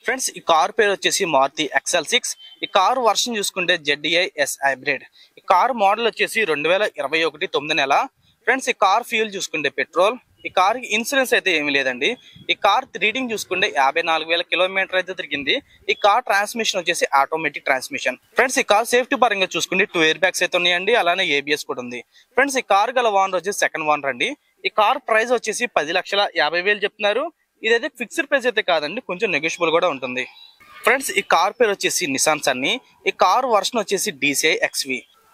Friends ఈ car పేరు వచ్చేసి మారుతి XL6. ఈ కారు వర్షన్ చూసుకుంటే ZDI S హైబ్రిడ్. ఈ కారు మోడల్ వచ్చేసి 2021 9 నెల. ఫ్రెండ్స్ ఈ కార్ ఫ్యూల్ చూసుకుంటే పెట్రోల్. ఈ కార్ కి ఇన్సూరెన్స్ అయితే ఏమీ లేదండి. ఈ కార్ రీడింగ్ చూసుకుంటే 54,000 కిలోమీటర్ అయితే తిరిగింది. ఈ కార్ ట్రాన్స్మిషన్ వచ్చేసి ఆటోమేటిక్ ట్రాన్స్మిషన్. ఫ్రెండ్స్ ఈ కార్ సేఫ్టీ పరంగా చూసుకుంటే 2 ఎయిర్ బ్యాగ్స్ అయితే ఉన్నాయండి, అలానే ABS కూడా ఉంది. ఫ్రెండ్స్ ఈ కార్ గల ఓనర్ వచ్చేసి సెకండ్ ఓనర్ అండి. ఈ కార్ ప్రైస్ వచ్చేసి 10,50,000 చెప్తున్నారు. ఇదైతే ఫిక్స్డ్ ప్రైస్ అయితే కాదండి, కొంచెం నెగోషియబుల్ కూడా ఉంటుంది. ఫ్రెండ్స్ ఈ కార్ పేరు వచ్చేసి నిసాన్ సన్నీ. ఈ కార్ వర్షన్ వచ్చేసి DCI XV.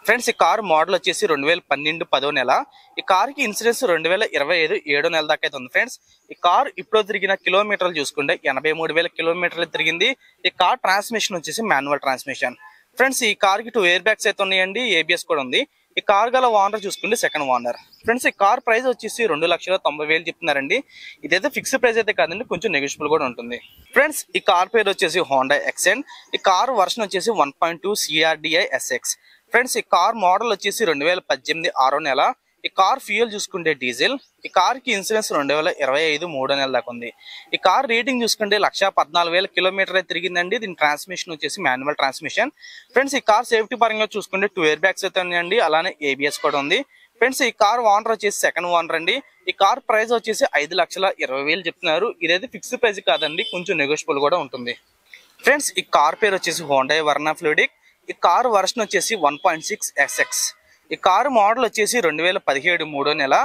ఫ్రెండ్స్ ఈ కార్ మోడల్ వచ్చేసి 2012 10వ నెల. ఈ కార్ కి ఇన్సూరెన్స్ 2025 7వ నెల దాకా అయితే ఉంది. ఫ్రెండ్స్ ఈ కార్ ఇప్పుడు తిరిగిన కిలోమీటర్లు చూసుకుంటే 83,000 కిలోమీటర్లు తిరిగింది. ఈ కార్ ట్రాన్స్మిషన్ వచ్చేసి మాన్యువల్ ట్రాన్స్మిషన్. ఫ్రెండ్స్ ఈ కార్ కి 2 ఎయిర్ బ్యాగ్స్ అయితే ఉన్నాయండి, ABS కూడా ఉంది. ఈ కార్ గల ఓనర్ చూసుకుంటే సెకండ్ ఓనర్. ఫ్రెండ్స్ ఈ కార్ ప్రైస్ వచ్చేసి 2,90,000 చెప్తున్నారండి. ఇదైతే ఫిక్స్డ్ ప్రైస్ అయితే కాదండి, కొంచెం నెగోషియబుల్ కూడా ఉంటుంది. ఫ్రెండ్స్ ఈ కార్ పేరు వచ్చేసి హోండా ఎక్సెంట్. ఈ కార్ వర్షన్ వచ్చేసి 1.2 CRDI SX. ఫ్రెండ్స్ ఈ కార్ మోడల్ వచ్చేసి 2018 6వ నెల. ఈ కార్ ఫ్యూయల్ చూసుకుంటే డీజిల్. ఈ కార్ కి ఇన్సూరెన్స్ 2025 3వ నెల దాకా ఉంది. ఈ కార్ రీడింగ్ చూసుకుంటే 1,14,000 కిలోమీటర్ అయితే తిరిగిందండి. దీని ట్రాన్స్మిషన్ వచ్చేసి మాన్యువల్ ట్రాన్స్మిషన్. ఫ్రెండ్స్ ఈ కార్ సేఫ్టీ పరంగా చూసుకుంటే 2 ఎయిర్ బ్యాగ్స్ అయితే ఉన్నాయండి, అలానే ABS కూడా ఉంది. ఫ్రెండ్స్ ఈ కార్ ఓనర్ వచ్చేసి సెకండ్ ఓనర్ అండి. ఈ కార్ ప్రైస్ వచ్చేసి 5,20,000 చెప్తున్నారు. ఇదైతే ఫిక్స్డ్ ప్రైస్ కాదండి, కొంచెం నెగోషియబుల్ కూడా ఉంటుంది. ఫ్రెండ్స్ ఈ కార్ పేరు వచ్చేసి హోండా వర్నా ఫ్లూయిడిక్. ఈ కార్ వర్షన్ వచ్చేసి 1.6 SX. ఈ కారు మోడల్ వచ్చేసి 2017 3వ నెల.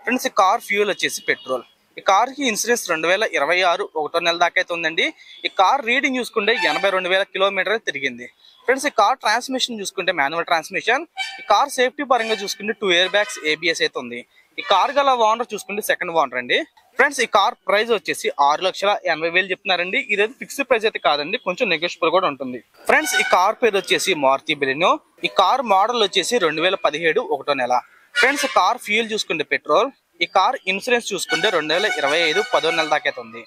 ఫ్రెండ్స్ ఈ కార్ ఫ్యూల్ వచ్చేసి పెట్రోల్. ఈ కార్ కి ఇన్సూరెన్స్ 2026 1వ నెల దాకా అయితే ఉందండి. ఈ కార్ రీడింగ్ చూసుకుంటే 82,000 కిలోమీటర్ తిరిగింది. ఫ్రెండ్స్ ఈ కార్ ట్రాన్స్మిషన్ చూసుకుంటే మాన్యువల్ ట్రాన్స్మిషన్. ఈ కార్ సేఫ్టీ పరంగా చూసుకుంటే 2 ఎయిర్ బ్యాగ్స్ ABS అయితే ఉంది. ఈ కార్ గల ఓనర్ చూసుకుంటే సెకండ్ ఓనర్ అండి. ఫ్రెండ్స్ ఈ కార్ ప్రైస్ వచ్చేసి 6,80,000 చెప్తున్నారండి. ఇదైతే ఫిక్స్డ్ ప్రైస్ అయితే కాదండి, కొంచెం నెగోషియబుల్ కూడా ఉంటుంది. ఫ్రెండ్స్ ఈ కార్ పేరు వచ్చేసి మారుతి బెలినో. ఈ కార్ మోడల్ వచ్చేసి 2017 1వ నెల. ఫ్రెండ్స్ కార్ ఫ్యూల్ చూసుకుంటే పెట్రోల్. ఈ కార్ ఇన్సూరెన్స్ చూసుకుంటే 2025 10వ నెల దాకా అయితే ఉంది.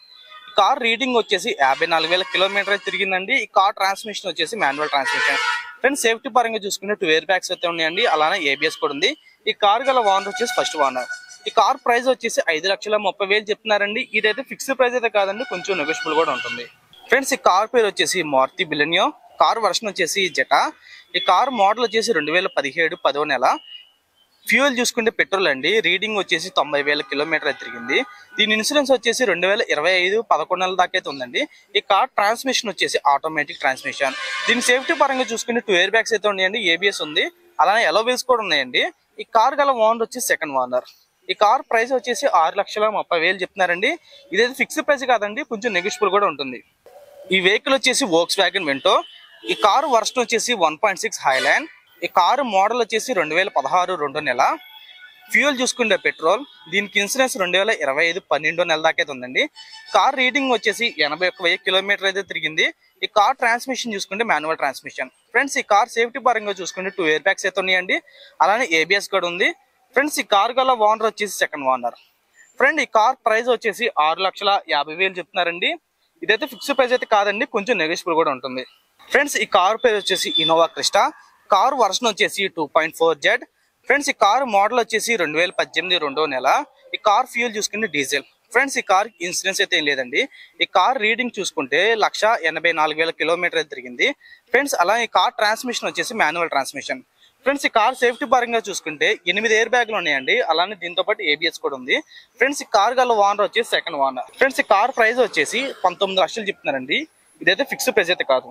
ఈ కార్ రీడింగ్ వచ్చేసి 54,000 కిలోమీటర్ తిరిగిందండి. ఈ కార్ ట్రాన్స్మిషన్ వచ్చేసి మాన్యువల్ ట్రాన్స్మిషన్. ఫ్రెండ్స్ సేఫ్టీ పరంగా చూసుకుంటే 2 ఎయిర్ బ్యాగ్స్ అయితే ఉన్నాయండి, అలానే ABS కూడా ఉంది. ఈ కార్ గల ఓనర్ వచ్చేసి ఫస్ట్ ఓనర్. ఈ కార్ ప్రైస్ వచ్చేసి 5,30,000 చెప్తున్నారండి. ఇదైతే ఫిక్స్డ్ ప్రైస్ అయితే కాదండి, కొంచెం నెగోషియబుల్ కూడా ఉంటుంది. ఫ్రెండ్స్ ఈ కార్ పేరు వచ్చేసి మారుతి బెలినో. కార్ వర్షన్ వచ్చేసి జెటా. ఈ కార్ మోడల్ వచ్చేసి 2017 10వ నెల. ఫ్యూయల్ చూసుకుంటే పెట్రోల్ అండి. రీడింగ్ వచ్చేసి 90,000 కిలోమీటర్ తిరిగింది. దీని ఇన్సూరెన్స్ వచ్చేసి 2025 11 నెలల దాకా అయితే ఉందండి. ఈ కార్ ట్రాన్స్మిషన్ వచ్చేసి ఆటోమేటిక్ ట్రాన్స్మిషన్. దీని సేఫ్టీ పరంగా చూసుకుంటే 2 ఎయిర్ బ్యాగ్స్ అయితే ఉన్నాయండి, ABS ఉంది, అలానే ఎలో వీల్స్ కూడా ఉన్నాయండి. ఈ కార్ గల ఓనర్ వచ్చి సెకండ్ ఓనర్. ఈ కార్ ప్రైస్ వచ్చేసి 6,30,000 చెప్తున్నారండి. ఇదైతే ఫిక్స్డ్ ప్రైస్ కాదండి, కొంచెం నెగోషియబుల్ కూడా ఉంటుంది. ఈ వెహికల్ వచ్చేసి Volkswagen Vento. ఈ కారు వర్షన్ వచ్చేసి 1.6 హైలాండ్. ఈ కారు మోడల్ వచ్చేసి 2016 2వ నెల. ఫ్యూయల్ చూసుకుంటే పెట్రోల్. దీనికి ఇన్సూరెన్స్ 2025 12వ నెల దాకా అయితే ఉందండి. కార్ రీడింగ్ వచ్చేసి 81,000 కిలోమీటర్ అయితే తిరిగింది. ఈ కార్ ట్రాన్స్మిషన్ చూసుకుంటే మాన్యువల్ ట్రాన్స్మిషన్. ఫ్రెండ్స్ ఈ కార్ సేఫ్టీ పరంగా చూసుకుంటే 2 ఎయిర్ బ్యాగ్స్ అయితే ఉన్నాయండి, అలానే ABS కూడా ఉంది. ఫ్రెండ్స్ ఈ కార్ గల ఓనర్ వచ్చేసి సెకండ్ ఓనర్. ఫ్రెండ్ ఈ కార్ ప్రైస్ వచ్చేసి 6,50,000 చెప్తున్నారండి. ఇదైతే ఫిక్స్డ్ ప్రైస్ అయితే కాదండి, కొంచెం నెగోషియబుల్ కూడా ఉంటుంది. ఫ్రెండ్స్ ఈ కార్ పేరు వచ్చేసి ఇన్నోవా క్రిస్టా. కార్ వర్షన్ వచ్చేసి 2.4Z. ఫ్రెండ్స్ ఈ కార్ మోడల్ వచ్చేసి 2018 2వ నెల. ఈ కార్ ఫ్యూల్ చూసుకుంటే డీజిల్. ఫ్రెండ్స్ ఈ కార్ ఇన్సూరెన్స్ అయితే ఏం లేదండి. ఈ కార్ రీడింగ్ చూసుకుంటే 1,84,000 కిలోమీటర్ తిరిగింది. ఫ్రెండ్స్ అలా ఈ కార్ ట్రాన్స్మిషన్ వచ్చేసి మాన్యువల్ ట్రాన్స్మిషన్. ఫ్రెండ్స్ ఈ కార్ సేఫ్టీ పరంగా చూసుకుంటే 8 ఎయిర్ బ్యాగ్లు ఉన్నాయండి, అలానే దీంతో పాటు ABS కూడా ఉంది. ఫ్రెండ్స్ ఈ కార్ గల ఓనర్ వచ్చేసి సెకండ్ ఓనర్. ఫ్రెండ్స్ ఈ కార్ ప్రైస్ వచ్చేసి 19 లక్షలు చెప్తున్నారండి. ఇదైతే ఫిక్స్డ్ ప్రైస్ అయితే కాదు.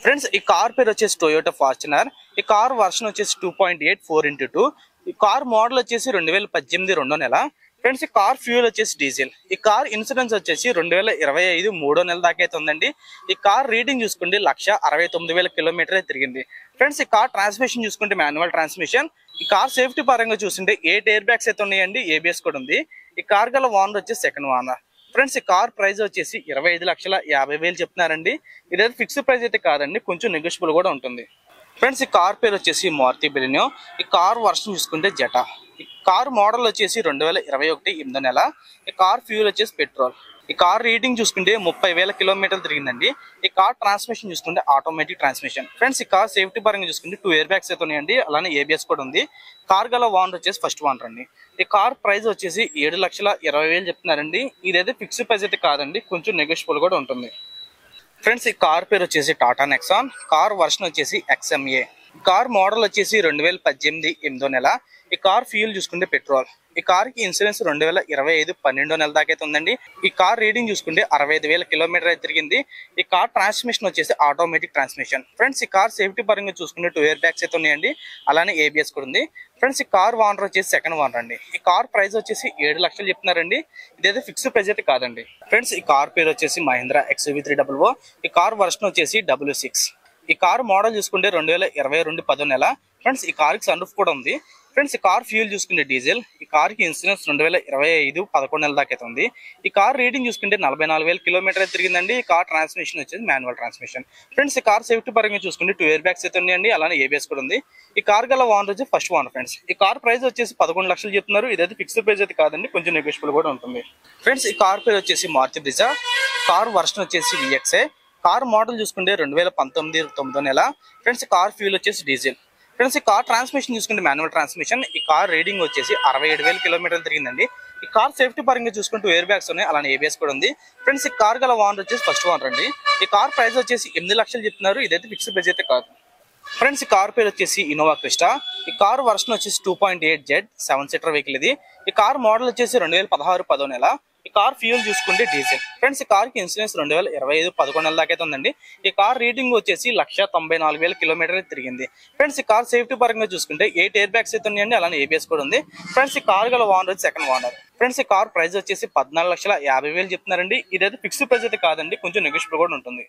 ఫ్రెండ్స్ ఈ కార్ పేరు వచ్చేసి టొయోటా ఫార్చునర్. ఈ కార్ వర్షన్ వచ్చేసి 2.8 4x2. ఈ కార్ మోడల్ వచ్చేసి 2018 2వ నెల. ఫ్రెండ్స్ ఈ కార్ ఫ్యూయల్ వచ్చేసి డీజిల్. ఈ కార్ ఇన్సూరెన్స్ వచ్చేసి 2025 3వ నెల దాకా అయితే ఉందండి. ఈ కార్ రీడింగ్ చూసుకుంటే 1,69,000 కిలోమీటర్ తిరిగింది. ఫ్రెండ్స్ ఈ కార్ ట్రాన్స్మిషన్ చూసుకుంటే మాన్యువల్ ట్రాన్స్మిషన్. ఈ కార్ సేఫ్టీ పరంగా చూస్తుంటే 8 ఎయిర్ బ్యాగ్స్ అయితే ఉన్నాయండి, ABS కూడా ఉంది. ఈ కార్ గల ఓనర్ వచ్చేసి సెకండ్ ఓనర్. ఫ్రెండ్స్ ఈ కార్ ప్రైస్ వచ్చేసి 25,50,000 చెప్తున్నారండి. ఇదైతే ఫిక్స్డ్ ప్రైస్ అయితే కాదండి, కొంచెం నెగోషియబుల్ కూడా ఉంటుంది. ఫ్రెండ్స్ ఈ కార్ పేరు వచ్చేసి మారుతి బెలినో. ఈ కార్ వర్షన్ చూసుకుంటే జెటా. ఈ కార్ మోడల్ వచ్చేసి 2021 8వ నెల. ఈ కార్ ఫ్యూల్ వచ్చేసి పెట్రోల్. ఈ కార్ రీడింగ్ చూసుకుంటే 30,000 కిలోమీటర్లు తిరిగిందండి. ఈ కార్ ట్రాన్స్మిషన్ చూసుకుంటే ఆటోమేటిక్ ట్రాన్స్మిషన్. ఫ్రెండ్స్ ఈ కార్ సేఫ్టీ పరంగా చూసుకుంటే 2 ఎయిర్ బ్యాగ్స్ అయితే ఉన్నాయండి, అలానే ABS కూడా ఉంది. కార్ గల ఓనర్ వచ్చేసి ఫస్ట్ ఓనర్ అండి. ఈ కార్ ప్రైస్ వచ్చేసి 7,20,000 చెప్తున్నారండి. ఇదైతే ఫిక్స్డ్ ప్రైస్ అయితే కాదండి, కొంచెం నెగోషియబుల్ కూడా ఉంటుంది. ఫ్రెండ్స్ ఈ కార్ పేరు వచ్చేసి టాటా నెక్సాన్, కార్ వర్షన్ వచ్చేసి XMA. కార్ మోడల్ వచ్చేసి 2018 8వ నెల. ఈ కార్ ఫ్యూల్ చూసుకుంటే పెట్రోల్. ఈ కార్ కి ఇన్సూరెన్స్ 2025 12వ నెల దాకా అయితే ఉందండి. ఈ కార్ రీడింగ్ చూసుకుంటే 65,000 కిలోమీటర్ అయితే తిరిగింది. ఈ కార్ ట్రాన్స్మిషన్ వచ్చేసి ఆటోమేటిక్ ట్రాన్స్మిషన్. ఫ్రెండ్స్ ఈ కార్ సేఫ్టీ పరంగా చూసుకుంటే 2 ఎయిర్ బ్యాగ్స్ అయితే ఉన్నాయండి, అలానే ABS కూడా ఉంది. ఫ్రెండ్స్ ఈ కార్ ఓనర్ వచ్చేసి సెకండ్ ఓనర్ అండి. ఈ కార్ ప్రైస్ వచ్చేసి 7 లక్షలు చెప్తున్నారండి. ఇదైతే ఫిక్స్ ప్రైస్ అయితే కాదండి. ఫ్రెండ్స్ ఈ కార్ పేరు వచ్చేసి మహీంద్రా XUV300. ఈ కార్ వర్షన్ వచ్చేసి W6. ఈ కార్ మోడల్ చూసుకుంటే 2022 10వ నెల. ఫ్రెండ్స్ ఈ కార్ కి సన్ రూఫ్ కూడా ఉంది. ఫ్రెండ్స్ ఈ కార్ ఫ్యూల్ చూసుకుంటే డీజిల్. ఈ కార్ కి ఇన్సూరెన్స్ 2025 11 నెలల దాకా అయితే ఉంది. ఈ కార్ రీడింగ్ చూసుకుంటే 44,000 కిలోమీటర్ అయితే తిరిగిందండి. ఈ కార్ ట్రాన్స్మిషన్ వచ్చేసి మాన్యువల్ ట్రాన్స్మిషన్. ఫ్రెండ్స్ ఈ కార్ సేఫ్టీ పరంగా చూసుకుంటే 2 ఎయిర్ బ్యాగ్స్ అయితే ఉన్నాయండి, అలానే ABS కూడా ఉంది. ఈ కార్ గల ఓనర్ వచ్చి ఫస్ట్ ఓనర్. ఫ్రెండ్స్ ఈ కార్ ప్రైస్ వచ్చేసి 11 లక్షలు చెప్తున్నారు. ఇదైతే ఫిక్స్డ్ ప్రైస్ అయితే కాదండి, కొంచెం నెగోషియబుల్ కూడా ఉంటుంది. ఫ్రెండ్స్ ఈ కార్ పేరు వచ్చేసి మారుతి బ్రిజా, కార్ వర్షన్ వచ్చేసి VXA. కార్ మోడల్ చూసుకుంటే 2019 9వ నెల. ఫ్రెండ్స్ కార్ ఫ్యూల్ వచ్చేసి డీజిల్. ఫ్రెండ్స్ ఈ కార్ ట్రాన్స్మిషన్ చూసుకుంటే మాన్యువల్ ట్రాన్స్మిషన్. ఈ కార్ రీడింగ్ వచ్చేసి 67,000 కిలోమీటర్లు తిరిగిందండి. ఈ కార్ సేఫ్టీ పరంగా చూసుకుంటూ ఎయిర్ బ్యాగ్స్ ఉన్నాయి, అలానే ABS కూడా ఉంది. ఫ్రెండ్స్ ఈ కార్ గల ఓనర్ వచ్చేసి ఫస్ట్ ఓనర్ అండి. ఈ కార్ ప్రైస్ వచ్చేసి 8 లక్షలు చెప్తున్నారు. ఇదైతే ఫిక్స్డ్ ప్రైస్ అయితే కాదు. ఫ్రెండ్స్ ఈ కార్ పేరు వచ్చేసి ఇన్నోవా క్రిస్టా. ఈ కార్ వర్షన్ వచ్చేసి 2.8Z 7 సీటర్ వెహికల్ ఇది. ఈ కార్ మోడల్ వచ్చేసి 2016 10వ నెల. ఈ కార్ ఫ్యూల్ చూసుకుంటే డీజిల్. ఫ్రెండ్స్ ఈ కార్ కి ఇన్సూరెన్స్ 2025 11 నెలల దాకా అయితే ఉందండి. ఈ కార్ రీడింగ్ వచ్చేసి 194,000 కిలోమీటర్ తిరిగింది. ఫ్రెండ్స్ ఈ కార్ సేఫ్టీ పరంగా చూసుకుంటే 8 ఎయిర్ బ్యాగ్స్ అయితే ఉన్నాయండి, అలానే ABS కూడా ఉంది. ఫ్రెండ్స్ ఈ కార్ గల ఓనర్ వచ్చి సెకండ్ ఓనర్. ఫ్రెండ్స్ ఈ కార్ ప్రైస్ వచ్చేసి 14,50,000 చెప్తున్నారండి. ఇదైతే ఫిక్స్డ్ ప్రైస్ అయితే కాదండి, కొంచెం నెగోషియబుల్ కూడా ఉంటుంది.